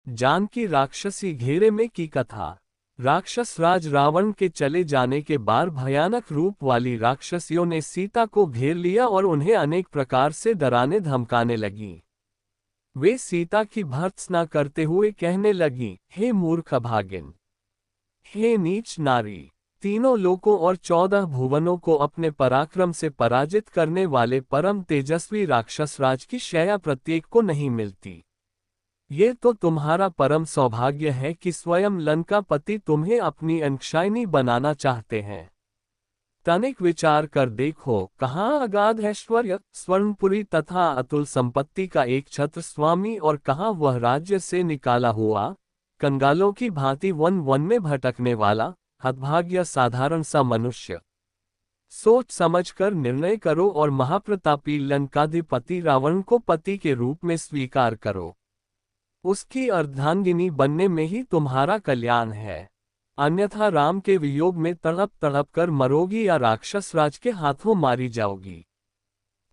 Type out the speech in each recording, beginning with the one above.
जानकी राक्षसी घेरे में की कथा। राक्षस राज रावण के चले जाने के बाद भयानक रूप वाली राक्षसियों ने सीता को घेर लिया और उन्हें अनेक प्रकार से डराने धमकाने लगी। वे सीता की भर्त्सना करते हुए कहने लगी, हे मूर्ख अभागिन, हे नीच नारी, तीनों लोकों और 14 भुवनों को अपने पराक्रम से पराजित करने वाले परम तेजस्वी राक्षस राज की शैया प्रत्येक को नहीं मिलती। ये तो तुम्हारा परम सौभाग्य है कि स्वयं लंकापति तुम्हें अपनी अंशायनी बनाना चाहते हैं। तनिक विचार कर देखो, कहाँ अगाध ऐश्वर्य, स्वर्णपुरी तथा अतुल संपत्ति का एक छत्र स्वामी और कहाँ वह राज्य से निकाला हुआ, कंगालों की भांति वन वन में भटकने वाला, हतभाग्य साधारण सा मनुष्य। सोच समझकर निर्णय करो और महाप्रतापी लंकाधिपति रावण को पति के रूप में स्वीकार करो। उसकी अर्धांगिनी बनने में ही तुम्हारा कल्याण है, अन्यथा राम के वियोग में तड़प तड़प कर मरोगी या राक्षस राज के हाथों मारी जाओगी।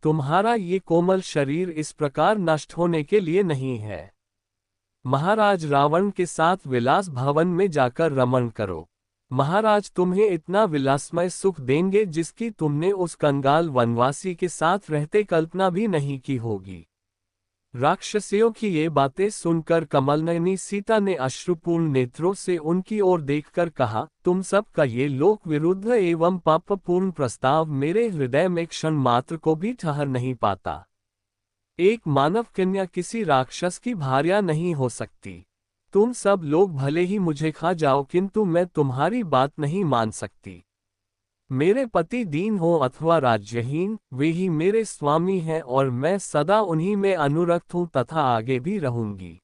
तुम्हारा ये कोमल शरीर इस प्रकार नष्ट होने के लिए नहीं है। महाराज रावण के साथ विलास भवन में जाकर रमण करो। महाराज तुम्हें इतना विलासमय सुख देंगे जिसकी तुमने उस कंगाल वनवासी के साथ रहते कल्पना भी नहीं की होगी। राक्षसियों की ये बातें सुनकर कमलनयनी सीता ने अश्रुपूर्ण नेत्रों से उनकी ओर देखकर कहा, तुम सब का ये लोक विरुद्ध एवं पापपूर्ण प्रस्ताव मेरे हृदय में क्षण मात्र को भी ठहर नहीं पाता। एक मानव कन्या किसी राक्षस की भार्या नहीं हो सकती। तुम सब लोग भले ही मुझे खा जाओ, किंतु मैं तुम्हारी बात नहीं मान सकती। मेरे पति दीन हो अथवा राज्यहीन, वे ही मेरे स्वामी हैं और मैं सदा उन्हीं में अनुरक्त हूँ तथा आगे भी रहूंगी।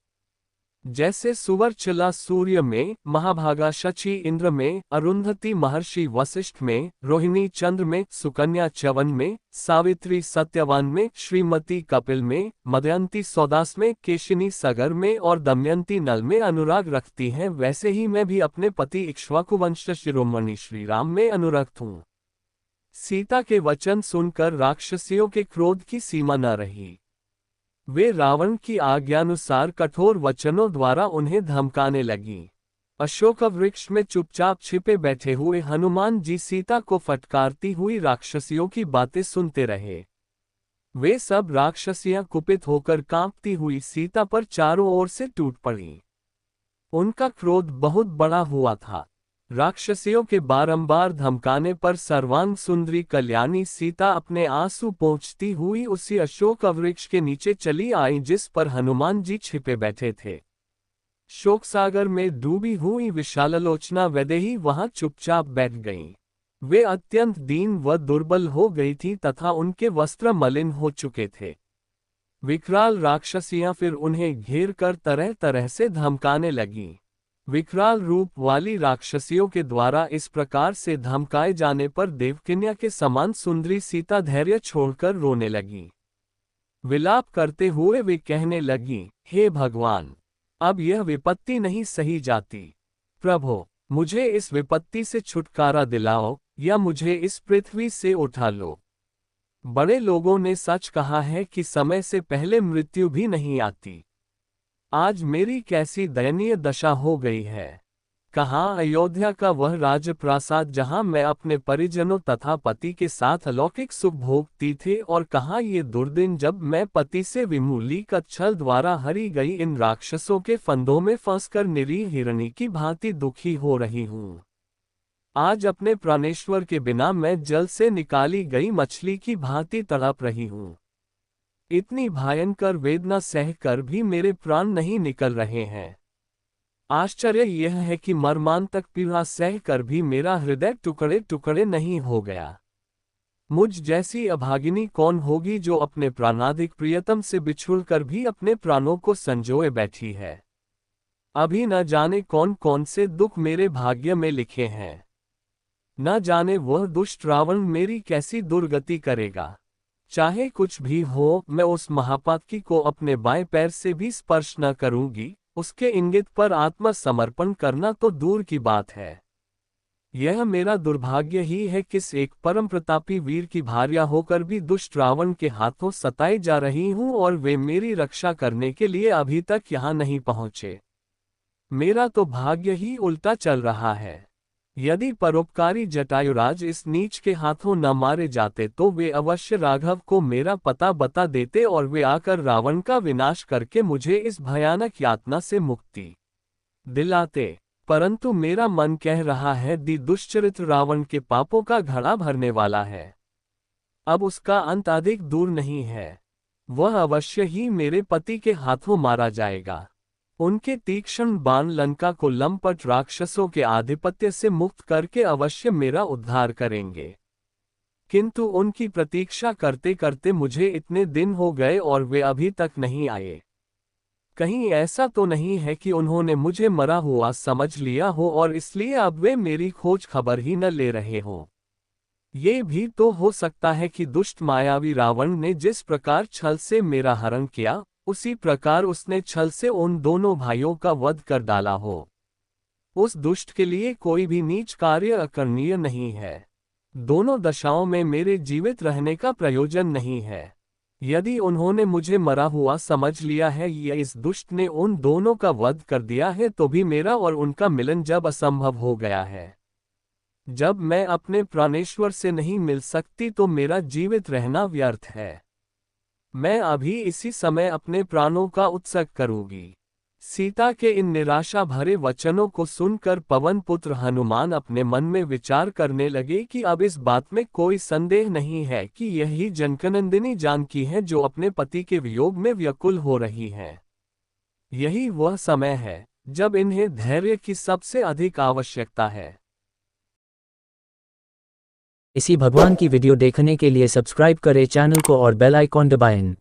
जैसे सुवर्चला सूर्य में, महाभागा शची इंद्र में, अरुंधति महर्षि वशिष्ठ में, रोहिणी चंद्र में, सुकन्या च्यवन में, सावित्री सत्यवान में, श्रीमती कपिल में, मदयंती सौदास में, केशिनी सगर में और दमयंती नल में अनुराग रखती हैं, वैसे ही मैं भी अपने पति इक्ष्वाकुवंश शिरोमणि श्री राम में अनुरक्त हूँ। सीता के वचन सुनकर राक्षसियों के क्रोध की सीमा न रही। वे रावण की आज्ञानुसार कठोर वचनों द्वारा उन्हें धमकाने लगीं। अशोक वृक्ष में चुपचाप छिपे बैठे हुए हनुमान जी सीता को फटकारती हुई राक्षसियों की बातें सुनते रहे। वे सब राक्षसियां कुपित होकर कांपती हुई सीता पर चारों ओर से टूट पड़ीं। उनका क्रोध बहुत बड़ा हुआ था। राक्षसियों के बारंबार धमकाने पर सर्वांग सुंदरी कल्याणी सीता अपने आंसू पोंछती हुई उसी अशोक वृक्ष के नीचे चली आई जिस पर हनुमान जी छिपे बैठे थे। शोकसागर में डूबी हुई विशाललोचना वैदेही वहां चुपचाप बैठ गईं। वे अत्यंत दीन व दुर्बल हो गई थी तथा उनके वस्त्र मलिन हो चुके थे। विकराल राक्षसियां फिर उन्हें घेर कर तरह तरह से धमकाने लगीं। विकराल रूप वाली राक्षसियों के द्वारा इस प्रकार से धमकाए जाने पर देवकन्या के समान सुंदरी सीता धैर्य छोड़कर रोने लगी। विलाप करते हुए वे कहने लगी, हे भगवान, अब यह विपत्ति नहीं सही जाती। प्रभो, मुझे इस विपत्ति से छुटकारा दिलाओ या मुझे इस पृथ्वी से उठा लो। बड़े लोगों ने सच कहा है कि समय से पहले मृत्यु भी नहीं आती। आज मेरी कैसी दयनीय दशा हो गई है। कहाँ अयोध्या का वह राजप्रासाद जहाँ मैं अपने परिजनों तथा पति के साथ अलौकिक सुख भोगती थी, और कहाँ ये दुर्दिन जब मैं पति से विमूली का छल द्वारा हरी गई इन राक्षसों के फंदों में फंसकर निरीह हिरणी की भांति दुखी हो रही हूँ। आज अपने प्राणेश्वर के बिना मैं जल से निकाली गई मछली की भांति तड़प रही हूँ। इतनी भयंकर वेदना सहकर भी मेरे प्राण नहीं निकल रहे हैं। आश्चर्य यह है कि मर्मांतक पीड़ा सहकर भी मेरा हृदय टुकड़े टुकड़े नहीं हो गया। मुझ जैसी अभागिनी कौन होगी जो अपने प्राणाधिक प्रियतम से बिछुड़कर भी अपने प्राणों को संजोए बैठी है। अभी न जाने कौन कौन से दुख मेरे भाग्य में लिखे हैं। न जाने वह दुष्ट रावण मेरी कैसी दुर्गति करेगा। चाहे कुछ भी हो, मैं उस महापातकी को अपने बाएं पैर से भी स्पर्श न करूंगी। उसके इंगित पर आत्मसमर्पण करना तो दूर की बात है। यह मेरा दुर्भाग्य ही है कि एक परम प्रतापी वीर की भार्या होकर भी दुष्ट रावण के हाथों सताई जा रही हूं और वे मेरी रक्षा करने के लिए अभी तक यहाँ नहीं पहुंचे। मेरा तो भाग्य ही उल्टा चल रहा है। यदि परोपकारी जटायुराज इस नीच के हाथों न मारे जाते तो वे अवश्य राघव को मेरा पता बता देते और वे आकर रावण का विनाश करके मुझे इस भयानक यातना से मुक्ति दिलाते। परंतु मेरा मन कह रहा है दुष्चरित्र रावण के पापों का घड़ा भरने वाला है। अब उसका अंत अधिक दूर नहीं है। वह अवश्य ही मेरे पति के हाथों मारा जाएगा। उनके तीक्ष्ण बाण लंका को लंपट राक्षसों के आधिपत्य से मुक्त करके अवश्य मेरा उद्धार करेंगे। किंतु उनकी प्रतीक्षा करते करते मुझे इतने दिन हो गए और वे अभी तक नहीं आए। कहीं ऐसा तो नहीं है कि उन्होंने मुझे मरा हुआ समझ लिया हो और इसलिए अब वे मेरी खोज खबर ही न ले रहे हों। ये भी तो हो सकता है कि दुष्ट मायावी रावण ने जिस प्रकार छल से मेरा हरण किया, उसी प्रकार उसने छल से उन दोनों भाइयों का वध कर डाला हो। उस दुष्ट के लिए कोई भी नीच कार्य अकरणीय नहीं है। दोनों दशाओं में मेरे जीवित रहने का प्रयोजन नहीं है। यदि उन्होंने मुझे मरा हुआ समझ लिया है या इस दुष्ट ने उन दोनों का वध कर दिया है तो भी मेरा और उनका मिलन जब असंभव हो गया है, जब मैं अपने प्राणेश्वर से नहीं मिल सकती तो मेरा जीवित रहना व्यर्थ है। मैं अभी इसी समय अपने प्राणों का उत्सर्ग करूंगी। सीता के इन निराशा भरे वचनों को सुनकर पवन पुत्र हनुमान अपने मन में विचार करने लगे कि अब इस बात में कोई संदेह नहीं है कि यही जनकनंदिनी जानकी है जो अपने पति के वियोग में व्याकुल हो रही है। यही वह समय है जब इन्हें धैर्य की सबसे अधिक आवश्यकता है। इसी भगवान की वीडियो देखने के लिए सब्सक्राइब करें चैनल को और बेल आइकॉन दबाएं।